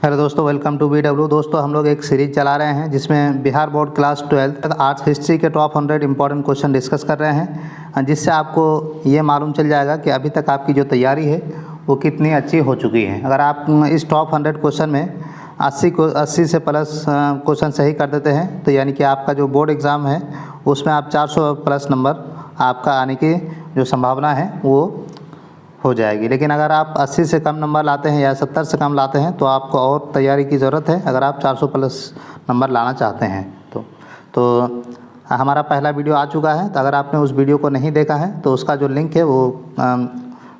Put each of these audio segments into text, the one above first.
Hello दोस्तों, welcome to BW। दोस्तों हम लोग एक सीरीज चला रहे हैं जिसमें Bihar board class 12 arts history के टॉप 100 इंपॉर्टेंट क्वेश्चन डिस्कस कर रहे हैं, जिससे आपको ये मालूम चल जाएगा कि अभी तक आपकी जो तैयारी है वो कितनी अच्छी हो चुकी है। अगर आप इस टॉप 100 क्वेश्चन में 80 से प्लस क्वेश्चन सही कर देते हैं तो यानी कि आपका जो बोर्ड एग्ज़ाम है उसमें आप 400 प्लस नंबर आपका आने की जो संभावना है वो हो जाएगी। लेकिन अगर आप 80 से कम नंबर लाते हैं या 70 से कम लाते हैं तो आपको और तैयारी की ज़रूरत है अगर आप 400 प्लस नंबर लाना चाहते हैं तो हमारा पहला वीडियो आ चुका है। तो अगर आपने उस वीडियो को नहीं देखा है तो उसका जो लिंक है वो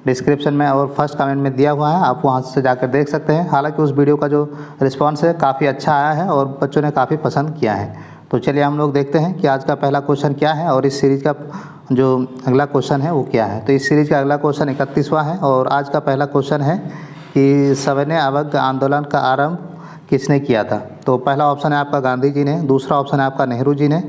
डिस्क्रिप्शन में और फर्स्ट कमेंट में दिया हुआ है, आप वहाँ से जाकर देख सकते हैं। हालांकि उस वीडियो का जो रिस्पॉन्स है काफ़ी अच्छा आया है और बच्चों ने काफ़ी पसंद किया है। तो चलिए हम लोग देखते हैं कि आज का पहला क्वेश्चन क्या है और इस सीरीज़ का जो अगला क्वेश्चन है वो क्या है। तो इस सीरीज़ का अगला क्वेश्चन 31वां है और आज का पहला क्वेश्चन है कि सविनय अवज्ञा आंदोलन का आरंभ किसने किया था। तो पहला ऑप्शन है आपका गांधी जी ने, दूसरा ऑप्शन है आपका नेहरू जी ने,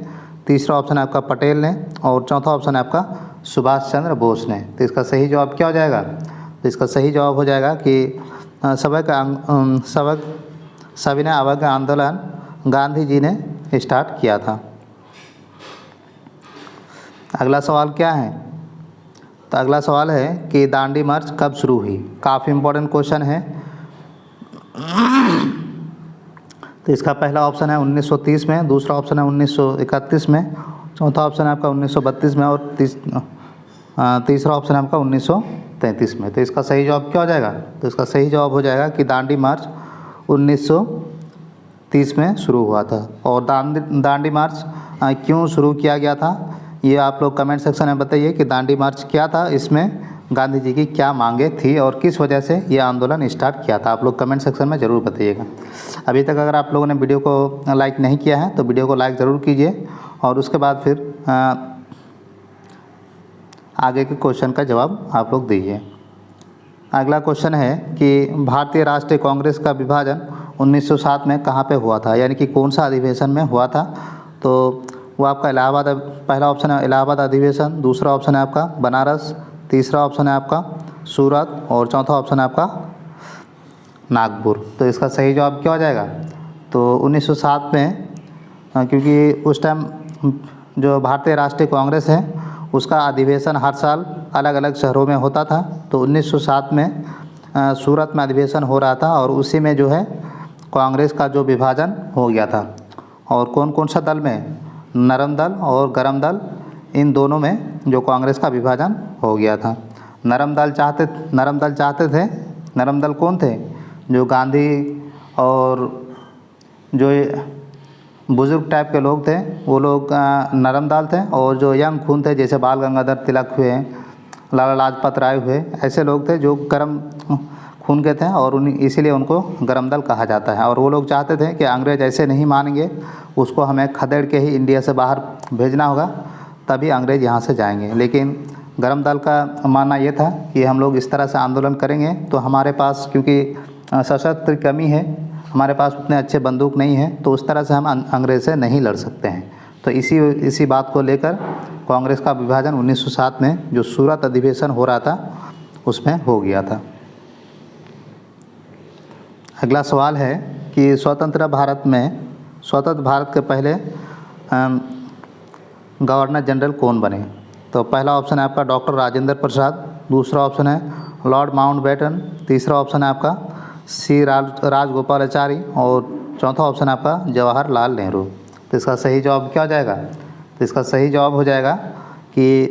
तीसरा ऑप्शन है आपका पटेल ने और चौथा ऑप्शन है आपका सुभाष चंद्र बोस ने। तो इसका सही जवाब क्या हो जाएगा? तो इसका सही जवाब हो जाएगा कि सविनय अवज्ञा आंदोलन गांधी जी ने स्टार्ट किया था। अगला सवाल क्या है? तो अगला सवाल है कि दांडी मार्च कब शुरू हुई। काफ़ी इम्पोर्टेंट क्वेश्चन है। तो इसका पहला ऑप्शन है 1930 में, दूसरा ऑप्शन है 1931 में, चौथा ऑप्शन है आपका 1932 में और तीसरा ऑप्शन है आपका 1933 में। तो इसका सही जवाब क्या हो जाएगा? तो इसका सही जवाब हो जाएगा कि दांडी मार्च 1930 में शुरू हुआ था। और दांडी मार्च क्यों शुरू किया गया था ये आप लोग कमेंट सेक्शन में बताइए कि दांडी मार्च क्या था, इसमें गांधी जी की क्या मांगे थी और किस वजह से ये आंदोलन स्टार्ट किया था। आप लोग कमेंट सेक्शन में ज़रूर बताइएगा। अभी तक अगर आप लोगों ने वीडियो को लाइक नहीं किया है तो वीडियो को लाइक ज़रूर कीजिए और उसके बाद फिर आगे के क्वेश्चन का जवाब आप लोग दीजिए। अगला क्वेश्चन है कि भारतीय राष्ट्रीय कांग्रेस का विभाजन 1907 में कहाँ पे हुआ था, यानी कि कौन सा अधिवेशन में हुआ था। तो वो आपका इलाहाबाद, पहला ऑप्शन है इलाहाबाद अधिवेशन, दूसरा ऑप्शन है आपका बनारस, तीसरा ऑप्शन है आपका सूरत और चौथा ऑप्शन है आपका नागपुर। तो इसका सही जवाब क्या हो जाएगा? तो 1907 में क्योंकि उस टाइम जो भारतीय राष्ट्रीय कांग्रेस है उसका अधिवेशन हर साल अलग अलग शहरों में होता था। तो 1907 में सूरत में अधिवेशन हो रहा था और उसी में जो है कांग्रेस का जो विभाजन हो गया था। और कौन कौन सा दल में? नरम दल और गरम दल, इन दोनों में जो कांग्रेस का विभाजन हो गया था। नरम दल चाहते थे, नरम दल कौन थे? जो गांधी और जो बुजुर्ग टाइप के लोग थे वो लोग नरम दल थे, और जो यंग खून थे जैसे बाल गंगाधर तिलक हुए, लाला लाजपत राय हुए, ऐसे लोग थे जो गर्म खून के थे और इसीलिए उनको गरम दल कहा जाता है। और वो लोग चाहते थे कि अंग्रेज़ ऐसे नहीं मानेंगे, उसको हमें खदेड़ के ही इंडिया से बाहर भेजना होगा, तभी अंग्रेज़ यहाँ से जाएंगे। लेकिन गरम दल का मानना ये था कि हम लोग इस तरह से आंदोलन करेंगे तो हमारे पास क्योंकि सशस्त्र कमी है, हमारे पास उतने अच्छे बंदूक नहीं है, तो उस तरह से हम अंग्रेज़ से नहीं लड़ सकते हैं। तो इसी बात को लेकर कांग्रेस का विभाजन 1907 में जो सूरत अधिवेशन हो रहा था उसमें हो गया था। अगला सवाल है कि स्वतंत्र भारत के पहले गवर्नर जनरल कौन बने। तो पहला ऑप्शन है आपका डॉक्टर राजेंद्र प्रसाद, दूसरा ऑप्शन है लॉर्ड माउंटबेटन, तीसरा ऑप्शन है आपका सी राजगोपालाचारी और चौथा ऑप्शन है आपका जवाहरलाल नेहरू। तो इसका सही जवाब क्या हो जाएगा? तो इसका सही जवाब हो जाएगा कि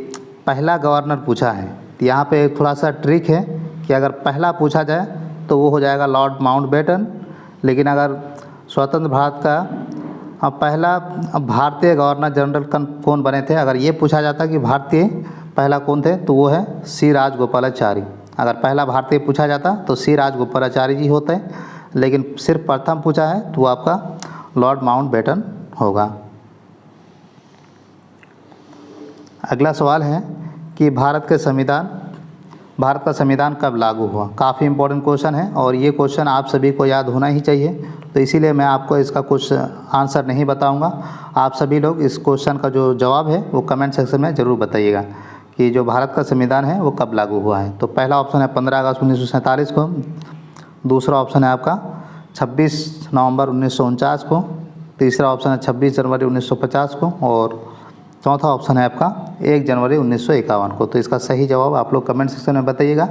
पहला गवर्नर पूछा है। तो यहाँ पे थोड़ा सा ट्रिक है कि अगर पहला पूछा जाए तो वो हो जाएगा लॉर्ड माउंटबेटन, लेकिन अगर स्वतंत्र भारत का पहला भारतीय गवर्नर जनरल कौन बने थे, अगर ये पूछा जाता कि भारतीय पहला कौन थे तो वो है सी राजगोपालाचारी। अगर पहला भारतीय पूछा जाता तो सी राजगोपालाचारी जी होते, लेकिन सिर्फ प्रथम पूछा है तो वो आपका लॉर्ड माउंटबेटन होगा। अगला सवाल है कि भारत का संविधान कब लागू हुआ। काफ़ी इम्पोर्टेंट क्वेश्चन है और ये क्वेश्चन आप सभी को याद होना ही चाहिए, तो इसीलिए मैं आपको इसका कुछ आंसर नहीं बताऊंगा। आप सभी लोग इस क्वेश्चन का जो जवाब है वो कमेंट सेक्शन में ज़रूर बताइएगा कि जो भारत का संविधान है वो कब लागू हुआ है। तो पहला ऑप्शन है 15 अगस्त 1947 को, दूसरा ऑप्शन है आपका 26 नवंबर 1949 को, तीसरा ऑप्शन है 26 जनवरी 1950 को और चौथा ऑप्शन है आपका 1 जनवरी 1951 को। तो इसका सही जवाब आप लोग कमेंट सेक्शन में बताइएगा।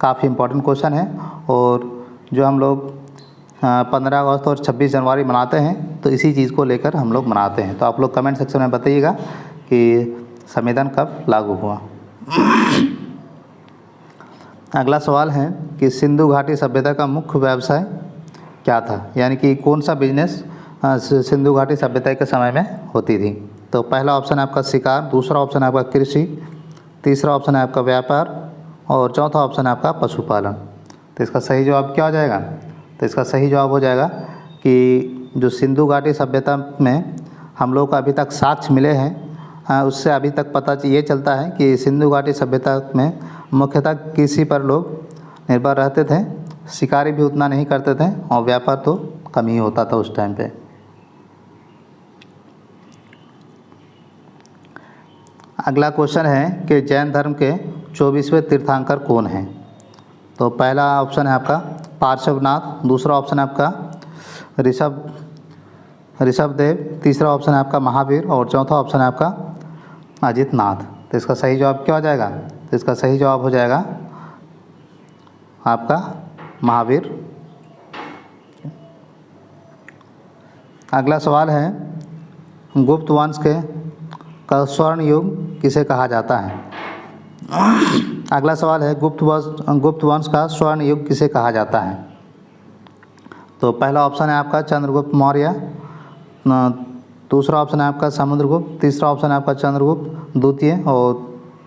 काफ़ी इंपॉर्टेंट क्वेश्चन है और जो हम लोग 15 अगस्त और 26 जनवरी मनाते हैं तो इसी चीज़ को लेकर हम लोग मनाते हैं। तो आप लोग कमेंट सेक्शन में बताइएगा कि संविधान कब लागू हुआ। अगला सवाल है कि सिंधु घाटी सभ्यता का मुख्य व्यवसाय क्या था, यानी कि कौन सा बिजनेस सिंधु घाटी सभ्यता के समय में होती थी। तो पहला ऑप्शन है आपका शिकार, दूसरा ऑप्शन है आपका कृषि, तीसरा ऑप्शन है आपका व्यापार और चौथा ऑप्शन है आपका पशुपालन। तो इसका सही जवाब क्या हो जाएगा? तो इसका सही जवाब हो जाएगा कि जो सिंधु घाटी सभ्यता में हम लोग को अभी तक साक्ष्य मिले हैं, उससे अभी तक पता ये चलता है कि सिंधु घाटी सभ्यता में मुख्यतः कृषि पर लोग निर्भर रहते थे, शिकारी भी उतना नहीं करते थे और व्यापार तो कम ही होता था उस टाइम पे। अगला क्वेश्चन है कि जैन धर्म के 24वें तीर्थंकर कौन हैं। तो पहला ऑप्शन है आपका पार्श्वनाथ, दूसरा ऑप्शन है आपका ऋषभदेव, तीसरा ऑप्शन है आपका महावीर और चौथा ऑप्शन है आपका अजितनाथ। तो इसका सही जवाब क्या हो जाएगा? तो इसका सही जवाब हो जाएगा आपका महावीर। अगला सवाल है गुप्त वंश का स्वर्ण युग किसे कहा जाता है। अगला सवाल है गुप्त वंश का स्वर्ण युग किसे कहा जाता है। तो पहला ऑप्शन है आपका चंद्रगुप्त मौर्य, दूसरा ऑप्शन है आपका समुद्रगुप्त, तीसरा ऑप्शन है आपका चंद्रगुप्त द्वितीय और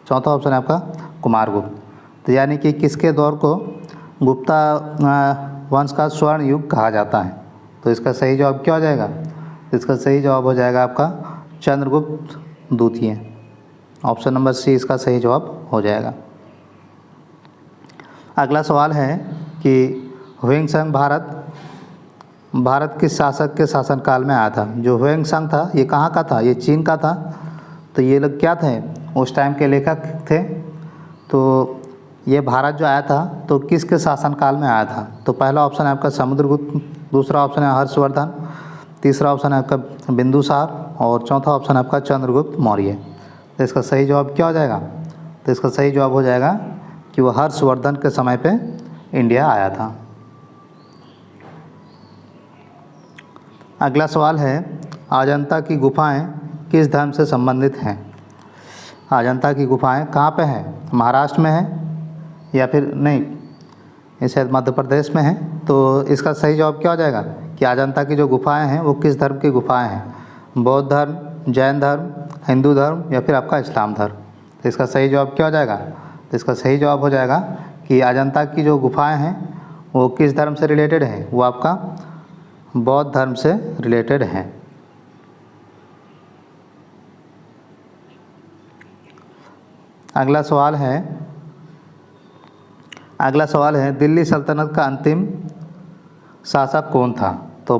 चौथा ऑप्शन है आपका कुमारगुप्त। तो यानी कि किसके दौर को गुप्ता वंश का स्वर्ण युग कहा जाता है। तो इसका सही जवाब क्या हो जाएगा? इसका सही जवाब हो जाएगा आपका चंद्रगुप्त द्वितीय। ऑप्शन नंबर सी इसका सही जवाब हो जाएगा। अगला सवाल है कि ह्वेंसंग भारत किस शासक के शासनकाल में आया था। जो ह्वेंसंग था ये कहाँ का था? ये चीन का था। तो ये लोग क्या थे? उस टाइम के लेखक थे। तो ये भारत जो आया था तो किसके शासनकाल में आया था। तो पहला ऑप्शन है आपका समुद्रगुप्त, दूसरा ऑप्शन है हर्षवर्धन, तीसरा ऑप्शन है आपका बिंदुसार और चौथा ऑप्शन है आपका चंद्रगुप्त मौर्य। तो इसका सही जवाब क्या हो जाएगा? तो इसका सही जवाब हो जाएगा कि वो हर्षवर्धन के समय पे इंडिया आया था। अगला सवाल है अजंता की गुफाएं किस धर्म से संबंधित हैं। अजंता की गुफाएं कहाँ पे हैं? महाराष्ट्र में है या फिर नहीं, ये शायद मध्य प्रदेश में है। तो इसका सही जवाब क्या हो जाएगा कि अजंता की जो गुफाएं हैं वो किस धर्म की गुफाएं हैं? बौद्ध धर्म, जैन धर्म, हिंदू धर्म या फिर आपका इस्लाम धर्म। तो इसका सही जवाब क्या हो जाएगा? तो इसका सही जवाब हो जाएगा कि अजंता की जो गुफाएं हैं वो किस धर्म से रिलेटेड हैं? वो आपका बौद्ध धर्म से रिलेटेड हैं। अगला सवाल है दिल्ली सल्तनत का अंतिम शासक कौन था। तो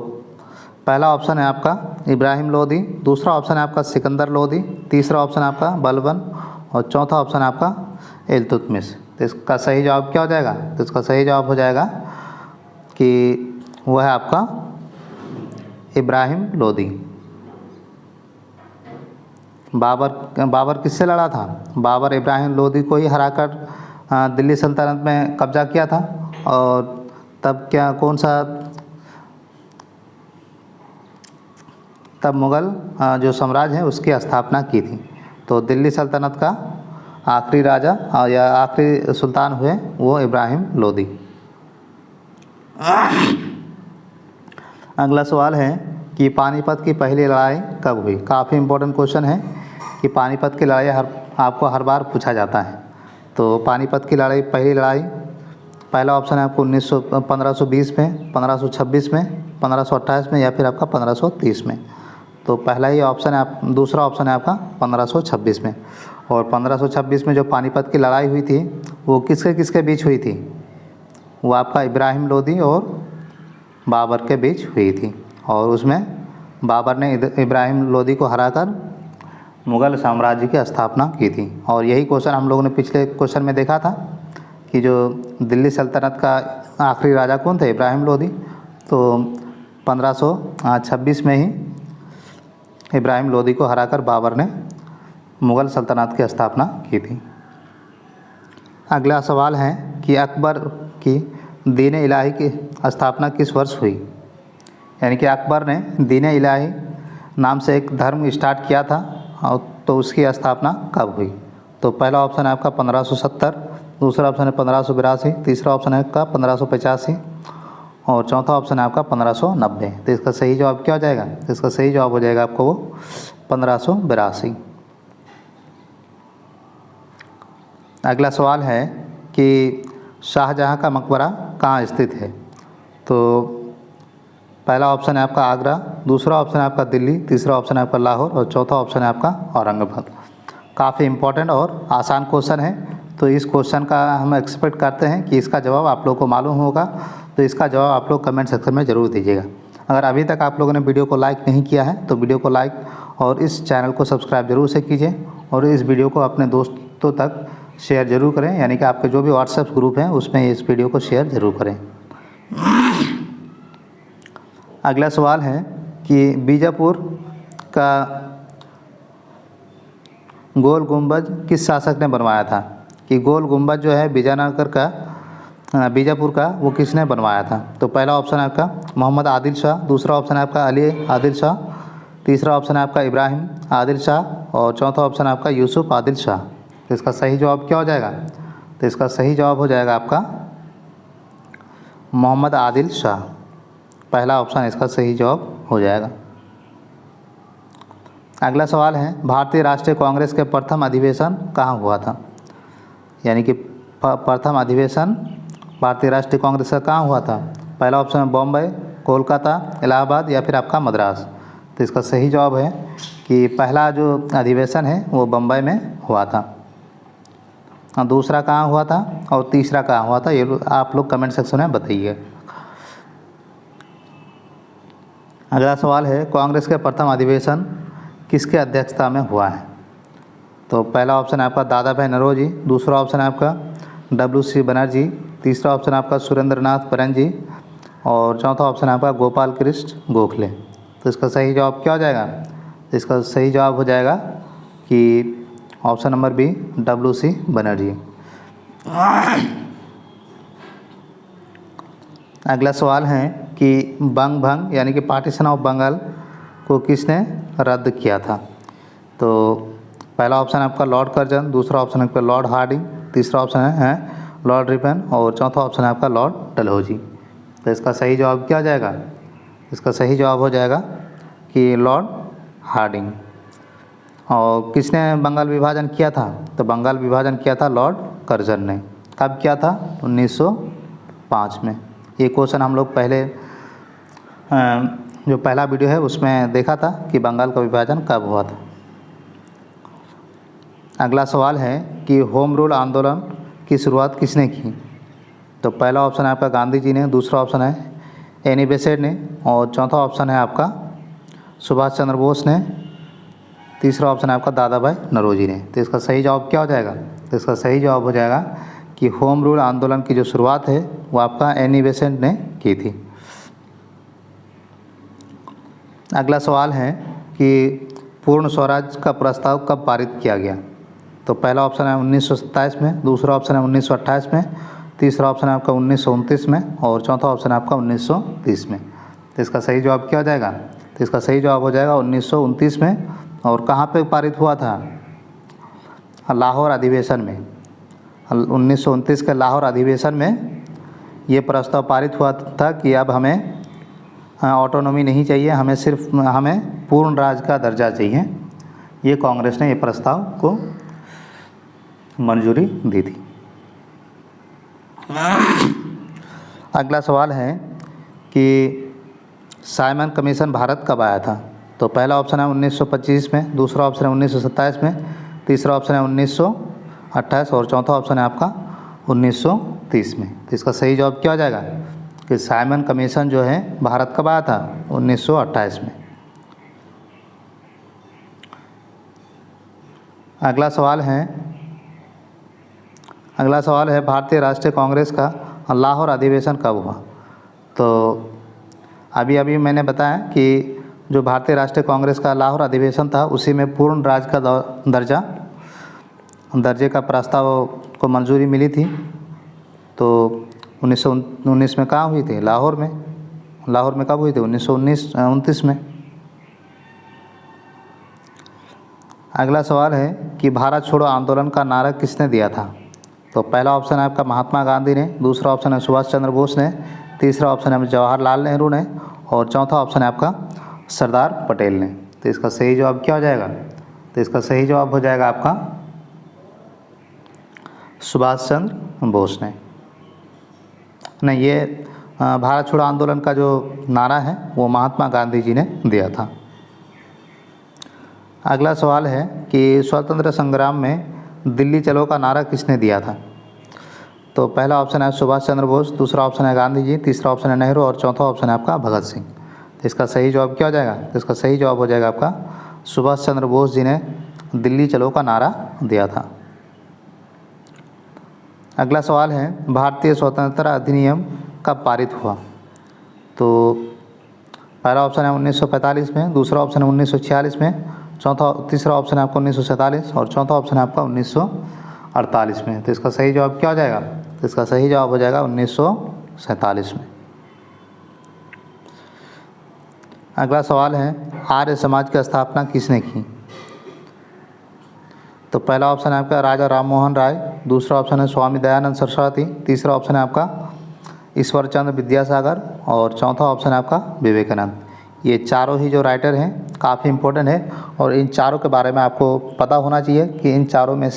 पहला ऑप्शन है आपका इब्राहिम लोदी, दूसरा ऑप्शन है आपका सिकंदर लोदी, तीसरा ऑप्शन है आपका बलबन और चौथा ऑप्शन है आपका इल्तुतमिश। तो इसका सही जवाब क्या हो जाएगा? तो इसका सही जवाब हो जाएगा कि वह है आपका इब्राहिम लोदी। बाबर किससे लड़ा था? बाबर इब्राहिम लोदी को ही हराकर दिल्ली सल्तनत में कब्जा किया था और तब मुग़ल जो साम्राज्य है उसकी स्थापना की थी। तो दिल्ली सल्तनत का आखिरी राजा या आखिरी सुल्तान हुए वो इब्राहिम लोदी। अगला सवाल है कि पानीपत की पहली लड़ाई कब हुई। काफ़ी इम्पोर्टेंट क्वेश्चन है कि पानीपत की लड़ाई आपको हर बार पूछा जाता है। तो पानीपत की पहली लड़ाई, पहला ऑप्शन है आपको 1520 में, 1526 में, 1528 में या फिर आपका 1530 में। तो पहला ही ऑप्शन है दूसरा ऑप्शन है आपका 1526 में। और 1526 में जो पानीपत की लड़ाई हुई थी वो किसके बीच हुई थी? वो आपका इब्राहिम लोदी और बाबर के बीच हुई थी और उसमें बाबर ने इब्राहिम लोदी को हराकर मुग़ल साम्राज्य की स्थापना की थी। और यही क्वेश्चन हम लोगों ने पिछले क्वेश्चन में देखा था कि जो दिल्ली सल्तनत का आखिरी राजा कौन थे? इब्राहिम लोदी। तो 1526 में ही इब्राहिम लोदी को हराकर बाबर ने मुग़ल सल्तनत की स्थापना की थी। अगला सवाल है कि अकबर की दीन इलाही की स्थापना किस वर्ष हुई? यानी कि अकबर ने दीन इलाही नाम से एक धर्म स्टार्ट किया था और तो उसकी स्थापना कब हुई? तो पहला ऑप्शन है आपका 1570, दूसरा ऑप्शन है 1582, तीसरा ऑप्शन है आपका 1585 और चौथा ऑप्शन है आपका 1590। तो इसका सही जवाब क्या हो जाएगा? तो इसका सही जवाब हो जाएगा आपको वो 1582। अगला सवाल है कि शाहजहाँ का मकबरा कहाँ स्थित है? तो पहला ऑप्शन है आपका आगरा, दूसरा ऑप्शन है आपका दिल्ली, तीसरा ऑप्शन है आपका लाहौर और चौथा ऑप्शन है आपका औरंगाबाद। काफ़ी इम्पोर्टेंट और आसान क्वेश्चन है, तो इस क्वेश्चन का हम एक्सपेक्ट करते हैं कि इसका जवाब आप लोगों को मालूम होगा। तो इसका जवाब आप लोग कमेंट सेक्शन में ज़रूर दीजिएगा। अगर अभी तक आप लोगों ने वीडियो को लाइक नहीं किया है तो वीडियो को लाइक और इस चैनल को सब्सक्राइब जरूर से कीजिए और इस वीडियो को अपने दोस्तों तक शेयर ज़रूर करें, यानी कि आपके जो भी व्हाट्सएप ग्रुप हैं उसमें इस वीडियो को शेयर ज़रूर करें। अगला सवाल है कि बीजापुर का गोल गुंबज किस शासक ने बनवाया था? कि गोल गुंबज जो है विजयनगर का बीजापुर का वो किसने बनवाया था? तो पहला ऑप्शन है आपका मोहम्मद आदिल शाह, दूसरा ऑप्शन है आपका अली आदिल शाह, तीसरा ऑप्शन है आपका इब्राहिम आदिल शाह और चौथा ऑप्शन है आपका यूसुफ आदिल शाह। तो इसका सही जवाब क्या हो जाएगा? तो इसका सही जवाब हो जाएगा आपका मोहम्मद आदिल शाह। पहला ऑप्शन इसका सही जवाब हो जाएगा। अगला सवाल है भारतीय राष्ट्रीय कांग्रेस के प्रथम अधिवेशन कहाँ हुआ था? यानी कि प्रथम अधिवेशन भारतीय राष्ट्रीय कांग्रेस का कहाँ हुआ था? पहला ऑप्शन है बॉम्बे, कोलकाता, इलाहाबाद या फिर आपका मद्रास। तो इसका सही जवाब है कि पहला जो अधिवेशन है वो बम्बई में हुआ था, दूसरा कहाँ हुआ था और तीसरा कहाँ हुआ था, ये आप लोग कमेंट सेक्शन में बताइए। अगला सवाल है कांग्रेस के प्रथम अधिवेशन किसके अध्यक्षता में हुआ है? तो पहला ऑप्शन है आपका दादा भाई नौरोजी, दूसरा ऑप्शन है आपका WC बनर्जी, तीसरा ऑप्शन है आपका सुरेंद्रनाथ बनर्जी और चौथा ऑप्शन है आपका गोपाल कृष्ण गोखले। तो इसका सही जवाब क्या हो जाएगा? इसका सही जवाब हो जाएगा कि option number B WC Banerjee. अगला सवाल है कि बंग भंग यानी कि पार्टीशन ऑफ बंगाल को किसने रद्द किया था? तो पहला ऑप्शन है आपका लॉर्ड कर्जन, दूसरा ऑप्शन है आपका लॉर्ड हार्डिंग, तीसरा ऑप्शन है लॉर्ड रिपन और चौथा ऑप्शन है आपका लॉर्ड डलहौजी। तो इसका सही जवाब क्या हो जाएगा? इसका सही जवाब हो जाएगा कि लॉर्ड हार्डिंग। और किसने बंगाल विभाजन किया था? तो बंगाल विभाजन किया था लॉर्ड कर्जन ने। कब किया था? 1905 में। ये क्वेश्चन हम लोग पहले जो पहला वीडियो है उसमें देखा था कि बंगाल का विभाजन कब हुआ था। अगला सवाल है कि होम रूल आंदोलन की शुरुआत किसने की? तो पहला ऑप्शन है आपका गांधी जी ने, दूसरा ऑप्शन है एनी बेसेंट ने और चौथा ऑप्शन है आपका सुभाष चंद्र बोस ने, तीसरा ऑप्शन है आपका दादा भाई नौरोजी ने। तो इसका सही जवाब क्या हो जाएगा? तो इसका सही जवाब हो जाएगा कि होम रूल आंदोलन की जो शुरुआत है वो आपका एनी बेसेंट ने की थी। अगला सवाल है कि पूर्ण स्वराज का प्रस्ताव कब पारित किया गया? तो पहला ऑप्शन है 1927 में, दूसरा ऑप्शन है 1928 में, तीसरा ऑप्शन है आपका 1929 में और चौथा ऑप्शन है आपका 1930 में। तो इसका सही जवाब क्या हो जाएगा? तो इसका सही जवाब हो जाएगा 1929 में। और कहाँ पे पारित हुआ था? लाहौर अधिवेशन में। 1929 के लाहौर अधिवेशन में ये प्रस्ताव पारित हुआ था कि अब हमें ऑटोनॉमी नहीं चाहिए, हमें पूर्ण राज्य का दर्जा चाहिए। ये कांग्रेस ने ये प्रस्ताव को मंजूरी दी थी। अगला सवाल है कि साइमन कमीशन भारत कब आया था? तो पहला ऑप्शन है 1925 में, दूसरा ऑप्शन है 1927 में, तीसरा ऑप्शन है 1928 और चौथा ऑप्शन है आपका 1930 में। तो इसका सही जवाब क्या हो जाएगा? कि साइमन कमीशन जो है भारत कब आया था? 1928 में। अगला सवाल है भारतीय राष्ट्रीय कांग्रेस का लाहौर अधिवेशन कब हुआ? तो अभी अभी मैंने बताया कि जो भारतीय राष्ट्रीय कांग्रेस का लाहौर अधिवेशन था उसी में पूर्ण राज्य का दर्जे का प्रस्ताव को मंजूरी मिली थी। तो 1919 में कहाँ हुई थी? लाहौर में। लाहौर में कब हुई थी? 1929 में। अगला सवाल है कि भारत छोड़ो आंदोलन का नारा किसने दिया था? तो पहला ऑप्शन है आपका महात्मा गांधी ने, दूसरा ऑप्शन है सुभाष चंद्र बोस ने, तीसरा ऑप्शन है जवाहरलाल नेहरू ने और चौथा ऑप्शन है आपका सरदार पटेल ने। तो इसका सही जवाब क्या हो जाएगा? तो इसका सही जवाब हो जाएगा आपका सुभाष चंद्र बोस ने। नहीं, ये भारत छोड़ो आंदोलन का जो नारा है वो महात्मा गांधी जी ने दिया था। अगला सवाल है कि स्वतंत्र संग्राम में दिल्ली चलो का नारा किसने दिया था? तो पहला ऑप्शन है सुभाष चंद्र बोस, दूसरा ऑप्शन है गांधी जी, तीसरा ऑप्शन है नेहरू और चौथा ऑप्शन है आपका भगत सिंह। तो इसका सही जवाब क्या हो जाएगा? तो इसका सही जवाब हो जाएगा आपका सुभाष चंद्र बोस जी ने दिल्ली चलो का नारा दिया था। अगला सवाल है भारतीय स्वतंत्रता अधिनियम कब पारित हुआ? तो पहला ऑप्शन है 1945 में, दूसरा ऑप्शन है 1946 में, तीसरा ऑप्शन है आपका 1947 और चौथा ऑप्शन है आपका 1948 में। तो इसका सही जवाब क्या हो जाएगा? तो इसका सही जवाब हो जाएगा 1947 में। अगला सवाल है आर्य समाज की स्थापना किसने की? तो पहला ऑप्शन है आपका राजा राम मोहन राय, दूसरा ऑप्शन है स्वामी दयानंद सरस्वती, तीसरा ऑप्शन है आपका ईश्वर चंद्र विद्यासागर और चौथा ऑप्शन है आपका विवेकानंद। ये चारों ही जो राइटर हैं काफ़ी इम्पोर्टेंट है और इन चारों के बारे में आपको पता होना चाहिए कि इन चारों में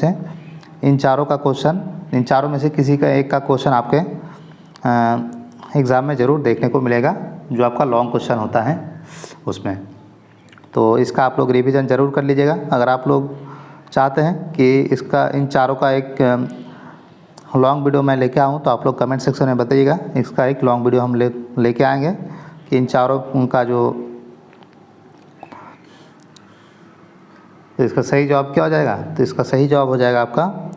से किसी का एक का क्वेश्चन आपके एग्ज़ाम में ज़रूर देखने को मिलेगा, जो आपका लॉन्ग क्वेश्चन होता है उसमें। तो इसका आप लोग रिवीजन ज़रूर कर लीजिएगा। अगर आप लोग चाहते हैं कि इन चारों का एक लॉन्ग वीडियो मैं लेके आऊँ तो आप लोग कमेंट सेक्शन में बताइएगा। इसका एक लॉन्ग वीडियो हम लेके आएंगे कि इन चारों का जो, तो इसका सही जवाब क्या हो जाएगा? तो इसका सही जवाब हो जाएगा आपका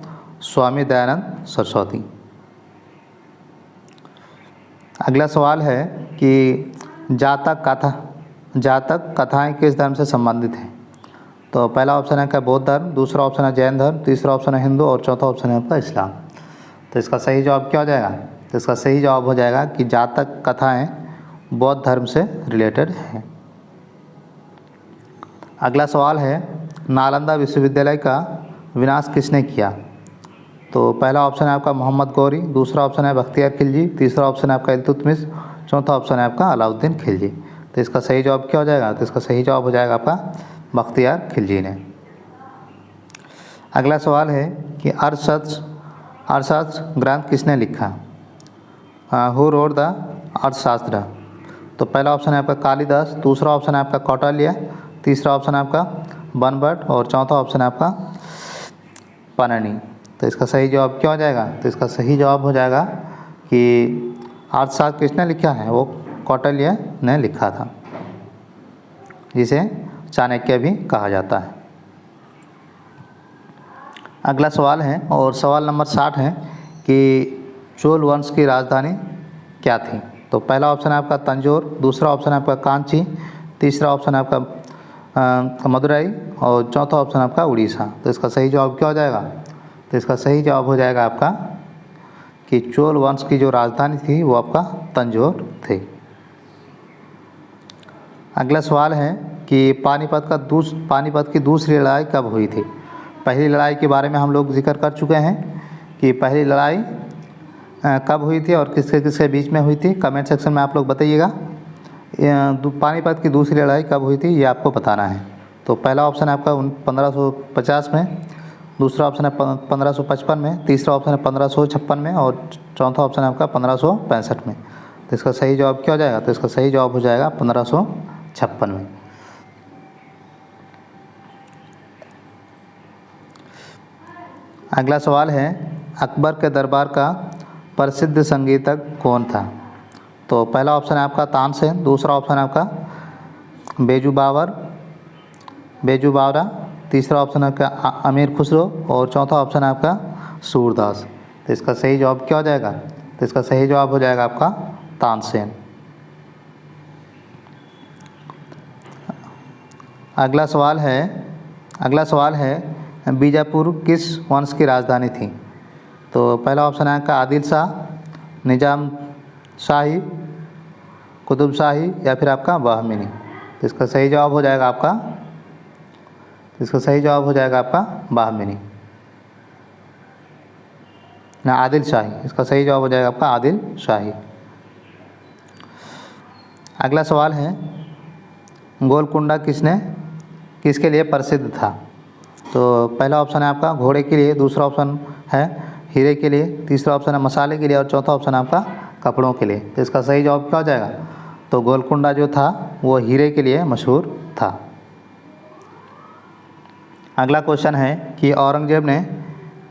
स्वामी दयानंद सरस्वती। अगला सवाल है कि जातक कथाएं किस धर्म से संबंधित हैं? तो पहला ऑप्शन है क्या बौद्ध धर्म, दूसरा ऑप्शन है जैन धर्म, तीसरा ऑप्शन है हिंदू और चौथा ऑप्शन है आपका इस्लाम। तो इसका सही जवाब क्या हो जाएगा? तो इसका सही जवाब हो जाएगा कि जातक कथाएं बौद्ध धर्म से रिलेटेड हैं। अगला सवाल है नालंदा विश्वविद्यालय का विनाश किसने किया? तो पहला ऑप्शन है आपका मोहम्मद गौरी, दूसरा ऑप्शन है बख्तियार खिलजी, तीसरा ऑप्शन है आपका इल्तुतमिश, चौथा ऑप्शन है आपका अलाउद्दीन खिलजी। तो इसका सही जवाब क्या हो जाएगा? तो इसका सही जवाब हो जाएगा आपका बख्तियार खिलजी ने। अगला सवाल है कि अर्थशास्त्र ग्रंथ किसने लिखा? हु रोट द अर्थशास्त्र? तो पहला ऑप्शन है आपका कालिदास, दूसरा ऑप्शन है आपका कौटिल्य, तीसरा ऑप्शन है आपका बनभट्ट और चौथा ऑप्शन है आपका पाणिनि। तो इसका सही जवाब क्या हो जाएगा? तो इसका सही जवाब हो जाएगा कि अर्थशास्त्र किसने लिखा है? वो कौटिल्य ने लिखा था, जिसे चाणक्य भी कहा जाता है। अगला सवाल है और सवाल नंबर 60 है कि चोल वंश की राजधानी क्या थी? तो पहला ऑप्शन है आपका तंजौर, दूसरा ऑप्शन है आपका कांची, तीसरा ऑप्शन है आपका मदुरई और चौथा ऑप्शन है आपका उड़ीसा। तो इसका सही जवाब क्या हो जाएगा? तो इसका सही जवाब हो जाएगा आपका कि चोल वंश की जो राजधानी थी वो आपका तंजौर थी। अगला सवाल है कि पानीपत की दूसरी लड़ाई कब हुई थी? पहली लड़ाई के बारे में हम लोग जिक्र कर चुके हैं कि पहली लड़ाई कब हुई थी और किसके किसके बीच में हुई थी। कमेंट सेक्शन में आप लोग बताइएगा। पानीपत की दूसरी लड़ाई कब हुई थी ये आपको बताना है। तो पहला ऑप्शन है आपका 1550 में, दूसरा ऑप्शन है 1555 में, तीसरा ऑप्शन है 1556 में और चौथा ऑप्शन है आपका 1565 में। तो इसका सही जवाब क्या हो जाएगा? तो इसका सही जवाब हो जाएगा 1556 में। अगला सवाल है अकबर के दरबार का प्रसिद्ध संगीतक कौन था? तो पहला ऑप्शन है आपका तानसेन, दूसरा ऑप्शन है आपका बेजू बावरा, तीसरा ऑप्शन है आपका अमीर खुसरो और चौथा ऑप्शन है आपका सूरदास। तो इसका सही जवाब क्या हो जाएगा? तो इसका सही जवाब हो जाएगा आपका तानसेन। अगला सवाल है बीजापुर किस वंश की राजधानी थी? तो पहला ऑप्शन है आपका आदिल शाह, निजाम शाही, कुतुब शाही या फिर आपका बहमीनी। तो इसका सही जवाब हो जाएगा आपका बहमीनी ना आदिल शाही। इसका सही जवाब हो जाएगा आपका आदिल शाही। अगला सवाल है गोलकुंडा किसके लिए प्रसिद्ध था? तो पहला ऑप्शन है आपका घोड़े के लिए, दूसरा ऑप्शन है हीरे के लिए, तीसरा ऑप्शन है मसाले के लिए और चौथा ऑप्शन है आपका कपड़ों के लिए। तो इसका सही जवाब क्या हो जाएगा? तो गोलकुंडा जो था वो हीरे के लिए मशहूर था। अगला क्वेश्चन है कि औरंगजेब ने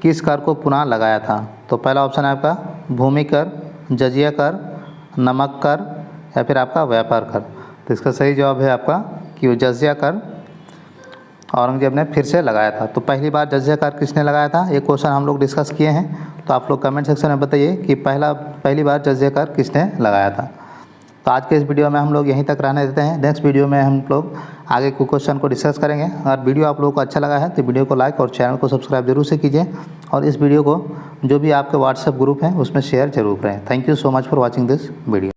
किस कर को पुनः लगाया था? तो पहला ऑप्शन है आपका भूमि कर, जजिया कर, नमक कर या फिर आपका व्यापार कर। तो इसका सही जवाब है आपका कि वो जजिया कर औरंगजेब ने फिर से लगाया था। तो पहली बार जजिया कर किसने लगाया था? ये क्वेश्चन हम लोग डिस्कस किए हैं, तो आप लोग कमेंट सेक्शन में बताइए कि पहली बार जजिया कर किसने लगाया था। तो आज के इस वीडियो में हम लोग यहीं तक रहने देते हैं। नेक्स्ट वीडियो में हम लोग आगे के क्वेश्चन को डिस्कस करेंगे। अगर वीडियो आप लोगों को अच्छा लगा है तो वीडियो को लाइक और चैनल को सब्सक्राइब जरूर से कीजिए और इस वीडियो को जो भी आपके व्हाट्सएप ग्रुप हैं उसमें शेयर जरूर करें। Thank you so much for watching this video.